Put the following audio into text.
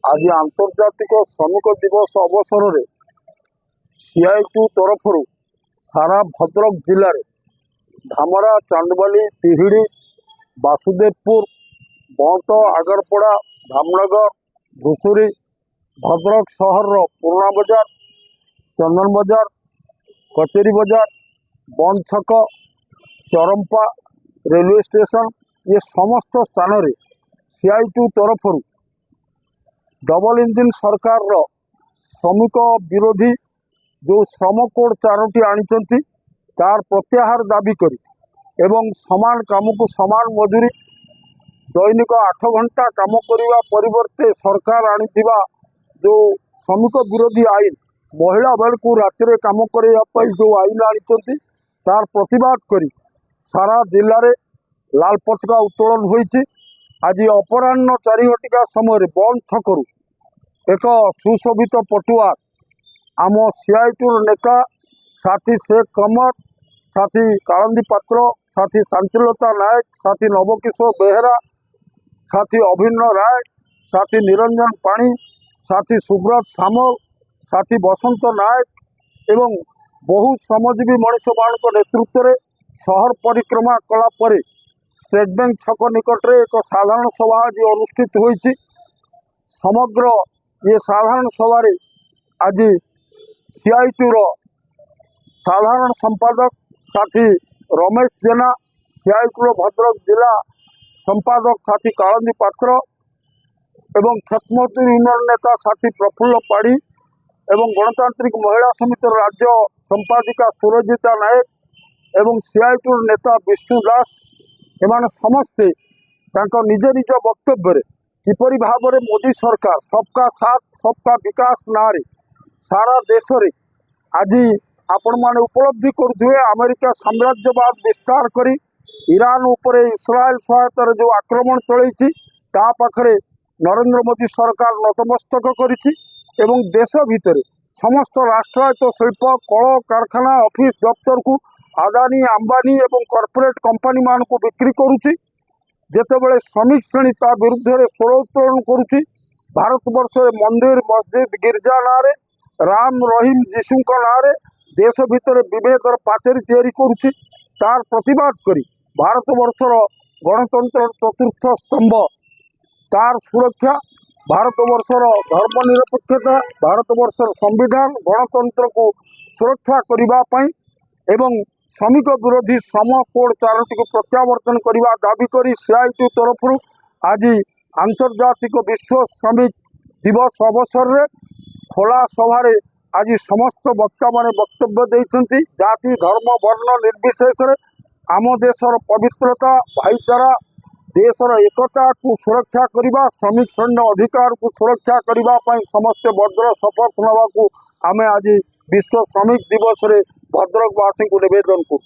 आज आंतर्जातिक श्रमिक दिवस अवसर में सीआईटी तरफ सारा भद्रक जिले में धामरा, चांदबाली, तिहिड़ी, बासुदेवपुर, बंत, आगरपड़ा, धामनगर, घुसुरी, भद्रक सहर पुराना बजार, चंदन बजार, कचेरी बजार, बंद छक, चरंपा, रेलवे स्टेशन ये समस्त स्थान रे सीआईटी तरफ डबल इंजिन सरकार श्रमिक विरोधी जो श्रम कोड 4टी आनी तार प्रत्याहार दाबी करी एवं समान काम को समान मजूरी दैनिक 8 घंटा काम करने परिवर्ते सरकार आनीथिबा जो श्रमिक विरोधी आईन महिला बेल को राति रे काम करने जो आईन आनी तार प्रतिवाद करी सारा जिले में लाल पताका उत्तोलन होईछि। आज अपराह्न 4 घटिका समय बंद छकरू एक सुशोभित पटुआ आम सीआईटी नेता साथी शेख कमर, साथी कालंदी पात्र, साथी शांतिलता नायक, साथी नवकिशोर बेहेरा, साथी अभिन्न राय, साथी निरंजन पाणी, साथी सुब्रत सामल, साथी बसंत नायक एवं बहु श्रमजीवी मनीष मान नेतृत्व में शहर परिक्रमा कला परे स्टेट बैंक छक निकट में एक साधारण सभा आज अनुष्ठित होईछि। समग्र ये साधारण सभा आज सीआईटी साधारण संपादक साथी रमेश जेना, सीआईटी भद्रक जिला संपादक साथी कालंदी पात्र एवं खेतमजूर यूनियन नेता साथी प्रफुल्ल पाढ़ी एवं गणतांत्रिक महिला समिति राज्य संपादिका सुरजिता नायक एवं सीआईटी नेता विष्णु दास एमाने समस्ते निज निज वक्तव्य किपरि भाव में मोदी सरकार सबका साथ सबका विकास नारे सारा देश रे आज आपण माने उपलब्धि करुवे अमेरिका साम्राज्यवाद विस्तार करी ईरान उपरे इस्राएल सहायतार जो आक्रमण चलती ता पाखरे नरेंद्र मोदी सरकार नतमस्तक करिछि एवं देश भितर समस्त राष्ट्रायत्त शिल्प कल कारखाना ऑफिस दफ्तर को अदानी अंबानी एवं कॉर्पोरेट कंपनी मान को बिक्री करुछि जेतेबेले श्रमिक श्रेणी ता विरुद्ध में स्वर उत्तोलन करुछि। भारतवर्ष मंदिर मस्जिद गिरजा नारे राम रहीम जीशु नारे देश भितर विभेदर पाचेरी तैयारी करुछि तार प्रतिवाद करी भारतवर्षर गणतंत्र चतुर्थ स्तंभ तार सुरक्षा भारतवर्षर धर्मनिरपेक्षता भारतवर्षर संविधान गणतंत्र को सुरक्षा करने एवं श्रमिक विरोधी श्रम कोड 4टी को प्रत्यावर्तन करने दाबी करी सीआईटी तरफ आज आंतर्जातिक विश्व श्रमिक दिवस अवसर में खोला सभारे आज समस्त वक्ता माने वक्तव्य देइछन्ति। जाति धर्म वर्ण निर्विशेष आम देशर पवित्रता भाईचारा देशर एकता को सुरक्षा करने श्रमिक श्रेणी अधिकार को सुरक्षा करने समस्ते भद्र शपथ नवा को आमे आज विश्व श्रमिक दिवस रे भद्रकवासी को निवेदन करूँ।